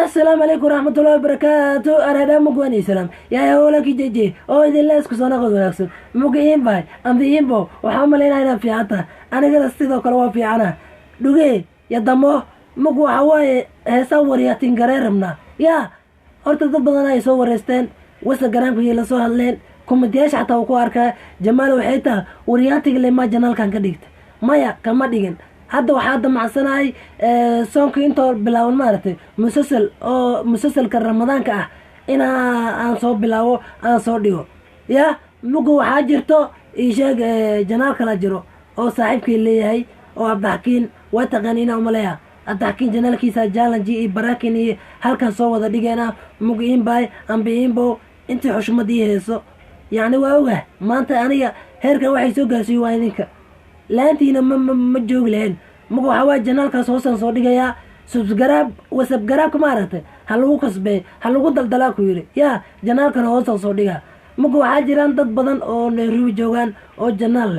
السلام عليكم ورحمة الله وبركاته. أنا هذا مقواني سلام يا هولا كي جي أو إذا الله اسكو صنع قدر أكسر مقيم باي أم بيم بو وحاملين هنا في عطا أنا قد استيدو كلوا في عنا دوغي يا دمو مقو حواي هسور يا تنقريرمنا يا أرتا ضبضنا يسور استين وسا قرام في لسو هالين كومنتياش حتى وكو أركا جمال وحيتا ورياتي اللي ما جنال كان كديكت مايا كما ديجن hadda waxaa damacsanahay soonka intoo bilaawan maaragtay musalsalka ramadaanka ah inaa aan soo bilaabo aan soo dhigo ya mugu waxaa jirto isheeg janaal kala jiro oo saaxiibkii leeyahay oo abdaxkiin waa taqaaniina umaleeya abdaxkiin janaalkiisa challenge iyo baraakin iyo halkan soo wada dhigeena mugu inbay ambi inbo intii xushmadii heeso yacni waa ogah maanta aniga heerkan waxay soo gaarsiiyo waa idinka laantiina ma joogi lahayn mugu waxaa waaya janaalkaas hoosaan soo dhigayaa subsgaraab wasabgaraabka maaragtay ha lagu kasbee ha lagu daldalaa ku yidhi yaa janaalkana hoosaan soo dhigaa mugu waxaa jiraan dad badan oo nairobi joogaan oo janaal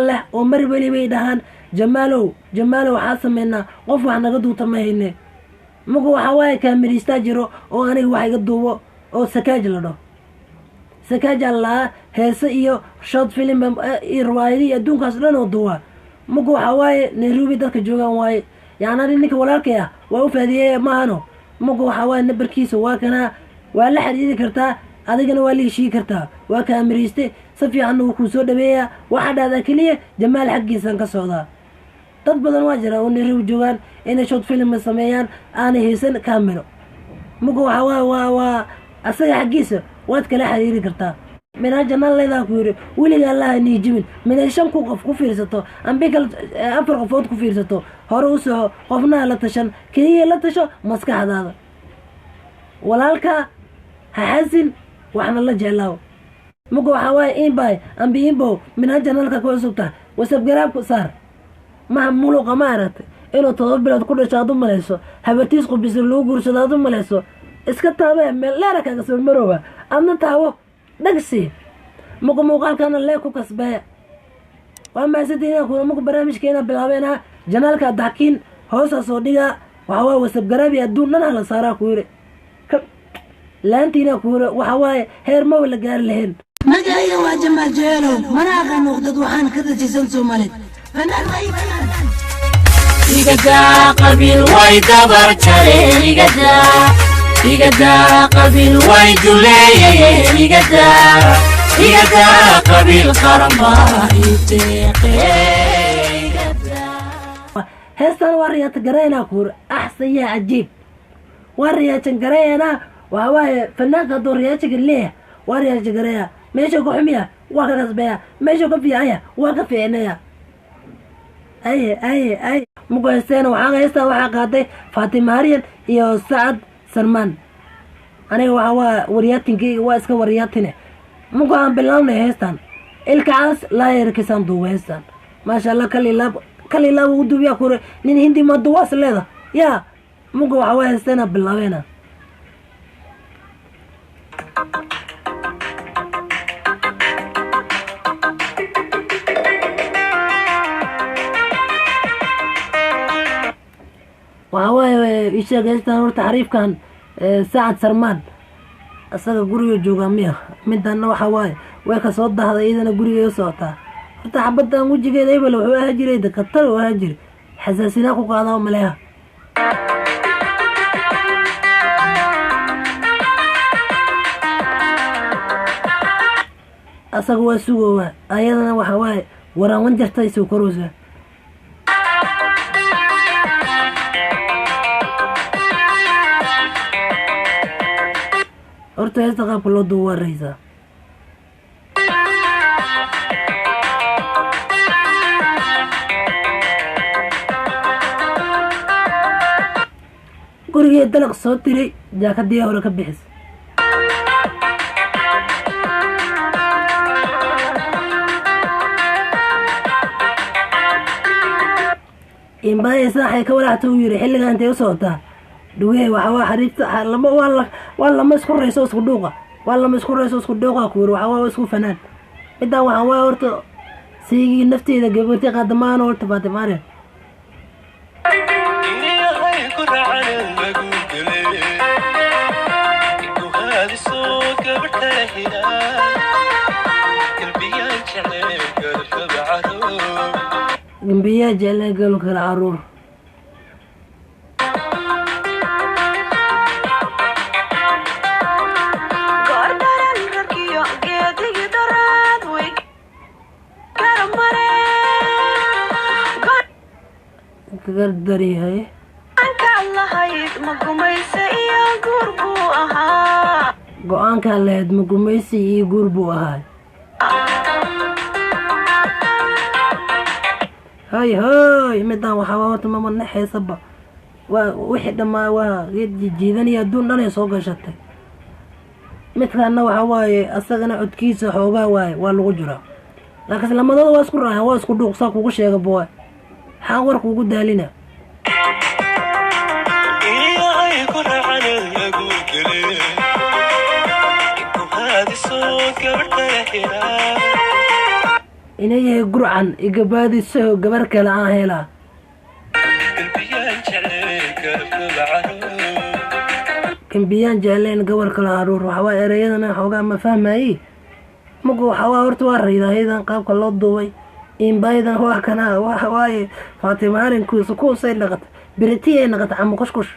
leh oo mar weli bay dhahaan jamaalow waxaa sameynaa qof wax naga duuta ma hayne mugu waxaa waaya kaamiriistaa jiro oo aniga wax iga duubo oo sakaaj la dhaho sakaajaa lahaa heese iyo short film iyo riwaayadii adduunkaas dhan oo duwaa mugu waxaa waaye nairobi dadka joogaan waaye yacni ninka walaalkay ah waa u faadiyeeya maahano mugu waxaa waaye nabarkiisa waa kanaa waa la xiriiri kartaa adigana waa la heshii kartaa waa ka amriiste si fiicanna wuu kuu soo dhaweeyaa waxaa dhahdaa keliya jamaal xaggiisaan ka socdaa dad badan waa jira oo nairobi joogaan inay short film sameeyaan aanay haysan kaamiro mugu waxaa waaye waa asaga xaggiisa waad kala xiriiri kartaa minaa janaal leedaa ku yidhi weligaa allaha niijimin minay 5 qof ku fiirsato ambikal 4 qofood ku fiirsato hore u soco qofnaha la tashan keliya la tasho maskaxdaada walaalka ha xasin waxna la jeclaaw mugu waxaa waaye inbay ambi inbow minaa janaalka ku cusubta wasabgaraabku saar maha muluqa ma aragtay inuu 7 bilood ku dhasho aad u malayso habartiis qubisa loo guursado aad u malayso iska taabee meel dheera kaga soo marooba adna taawo dhagsi mugu muuqaalkana lee ku kasbee waa maasadina kuna mugu barnaamijkeena bilaabeena janaalka daxkiin hoosa soo dhiga waxa waa wasabgaraabi adduun dhan la saaraa ku yiri laantiina ku yiri waxa waa heer ma wala gaar lahayn magayga waa jamaal jeelo manaaqa noqdad waxaan ka dajisan Soomaaliyeed fanaan igada qabiil way dabar jare igada qabiil way duleeyay igada qabiil qaramba igada heestan wariyat gareena kuur ahsan ya ajiib wariyat gareena waa waaye fanaanka dooriyat galeeya wariyat gareeya meesha ku xumiya waa ka kasbaya meesha ku fiicaya waa ka fiicnaya ay mugo heestan waxaa qaaday Fatima Hariyan iyo Saad Salman aniga waa wariyatinkii waa iska wariyatine mugo aan bilawnay heestan ilkaas la yarkisan duweystan ma sha Allah kalilaab u dubiya kore nin hindi ma duwas leeda ya mugo waa heestan bilawena waaye isheegaysan horta xariifkan Saad Salman asaga guriga jooga midana waxa waaye way ka soo dahday idana guriga u socotaa horta xabadan wajigeeda ay wuxuu ahaa jiray dakatar oo ahaa jiray xasaasina ku qaado maleeha asaga waa suuga ayadana waxa waaye waraan wanjartay soo koroosa horta heesta qaabka loo duwaraysa gurigii dalaq soo tiray jaakadii hore ka bixis inbay saaxay ka walaacta u yiri xilliga intay u socotaa دوغي وحوا حريفتا لما والله اسكو ريسو اسكو دوقا والله اسكو ريسو اسكو دوقا كور وحوا اسكو فنان ادا وحوا ورتو سيغي نفتيدا غبرتي قدمان ورت فاطمه Gambiya jecel galka caruur. Gardari hay. Go-aanka lahayd ma gumaysi iyo guur buu ahaa. Hay midaan waxaa horta ma naxeysaba. Waa wixii dhamaa waa jiidanaya duun dhan ay soo gashatay. Midkaana waxa waaye asagana codkiisa xoogaa waaye waa lagu jiraa. Laakiin lamadooda waa isku raaceen waa isku dhuuqsaa kugu sheega boy. Waxaan war kugu daalina. inay gurcan igabaadiso gabar kale aan helaa كمبيان جالين قبل كل عرور وحوا إريادنا حوجا ما فهم أي مجو حوا ورت وريدا هيدا قاب كل الضوي إن بايدا هو كنا وحواي فاطمة هارين كوس لغت بريتية لغت عم كشكش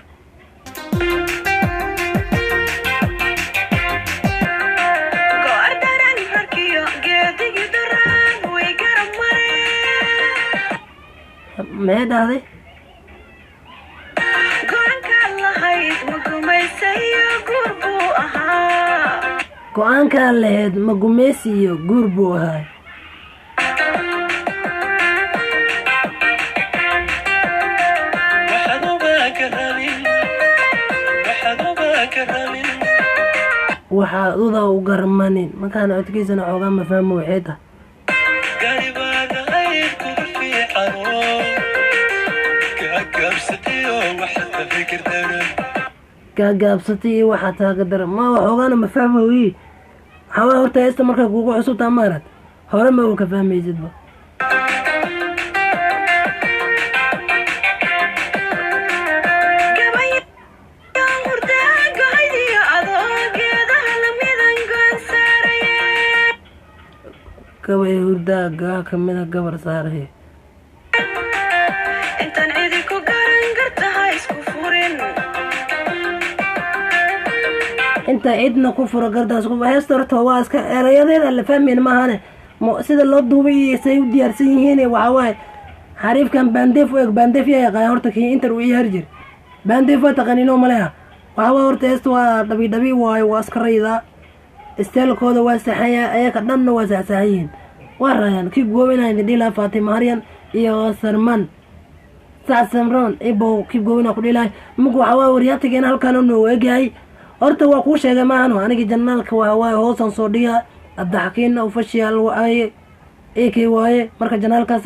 ما هذا هذي go-aanka lahayd ma gumeysiyo guur buu ahaa waxaad uda u garmanin markaan codkiisana xoogaa ma fahmo waxay tahay gaagaabsatay iyo waxa taaga dar ma waxoogaana ma fahmay xawaa horta heesta markay kugu cusubtaa maarad hore ma uu ka fahmaysidba gabay hurdaaga kamida gabar saarahe انت عيدنا كفر قرداس كفر هستر تواس كرياضين اللي فاهمين ما هنا سيد الله دوبي سيود ديارسين هنا وعواي حريف كان بانديف ويك بانديف يا غاورتك انت روي هرجر بانديف تقنينو ملها وعوا ورت استوا دبي واي واسكريدا استيل كودا واسحيا ايا كدن واسحيين ورayaan kii goobinay dhila Fatima Haryan iyo Sarman Samron ibo kii goobina ku dhilay mugu waxa wariyatigeena halkan oo weegay horta waa ku sheegay maahano aniga janaalka waa hoosan soo dhiga addaxkiina u fashiyaal waaye eekay waaye marka janaalkaas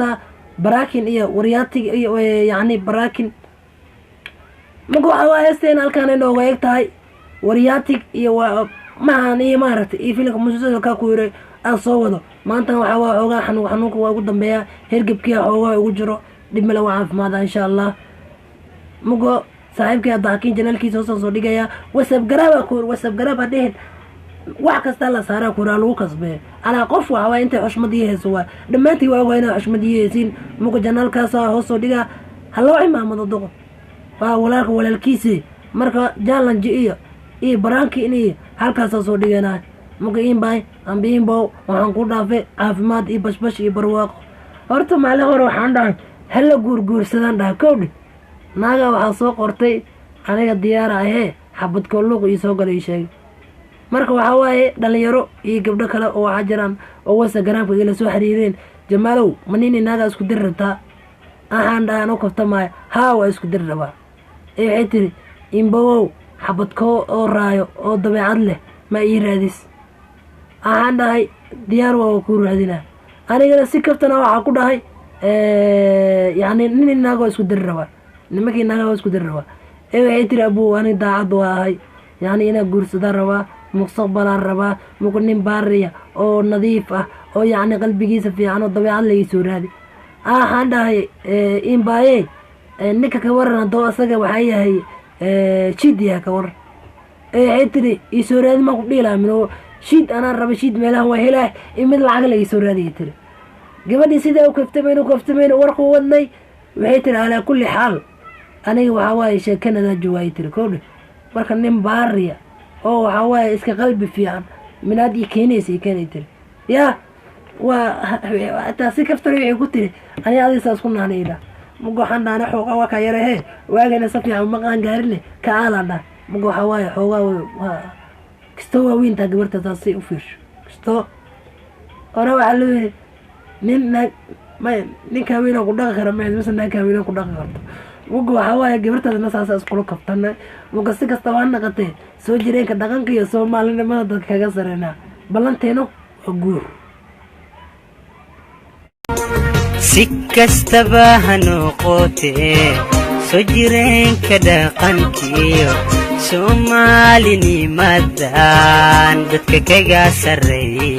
baraakin iyo wariyatiga iyo yaani baraakin mugu waxa heesteen halkan inoo weeg tahay wariyatig iyo maahan iyo maaragtay iyo filimka musuqka ku yiri aan soo wado maanta waxa waa ogaa xanuunka waa ugu dambeeya hergebkiya xoogaa ugu jiro dib mala waa caafimaad insha Allah mugo saaxiibkii adaakin janaalkiisa soo dhigaya WhatsApp garaba dhehen wax kasta la saara kuraa lagu kasbay ana qof waa inta xushmadii heeso waa dhamaantii waa inay xushmadii heesin mugo janaalkaas soo dhiga haloo imaamado doqo waa walaalkiisa marka challenge iyo baraanki inay halkaas soo dhigana mugo inbay ambiinbo waxaan ku dhaafay caafimaad iyo bashbash iyo barwaaqo horta maalin hore waxaan dhahay hal guurguursadaan dhahay kowdhi naaga waxa soo qortay aniga diyaar ah xabad kooluq iyo soo galay sheeg marka waxa waaye dhalinyaro iyo gabdho kale oo waxa jiraan oo Instagram ila soo xiriireen jamaalow manini naaga isku dir rabtaa ahaan dhaano kaftamay waa isku dir rabaa waxay tiri inbow xabad ko oo raayo oo dabeecad leh ma ii raadis ahaan dhahay diyaar waa ku raadina aniga si kaftana waxa ku dhahay yaani nini naaga isku dir rabaa nimankii naga isku dir rabaa waxay tiri abuu ani daacad waahay yaani ina guursada rabaa mustaqbal rabaa muqnin baariya oo nadiif ah oo yaani qalbigiisa fiican oo dabeecad leh soo raadi ahaan dhahay in baaye ninka ka waran doo asaga waxa yahay jidiya ka war waxay tiri soo raadi ma ku dhilaa mino shid ana raba shid meelaha waa helaa imid lacag la soo raadi tiri gabadhii sidee u kaftamayno warku wadnay waxay tiri alaa kulli xaal aniga waxaa waaye sheekanada joogay tiri koodhe marka nin baariya oo waxaa waaye iska qalbi fiican minaad ii keenay tiri yaa waa taasi kaftari waxay ku tiri ani adiga saas ku naanayda mugo waxaan dhaana xoogaa waa ka yarahee waagana si fiican maqaan gaarinle ka aaladha mugo waxaa waaye xoogaa kastoo waaweyntaa gabarta taasay u fiirsho kastoo hore waxaa loo yiri ninka haweenoo ku dhaqi kara maed mise naagka haweenoo ku dhaqi karto mugo waxaa waaye gabartaasna saasa iskula kaftana mugo si kastaba ha naqatee soo jireenka dhaqanka iyo soomaalinimada dadka kaga sareynaa ballanteenu waa guur si kastaba ha noqotee soo jireenka dhaqankiyo soomaalinimadan dadka kaga sareeyay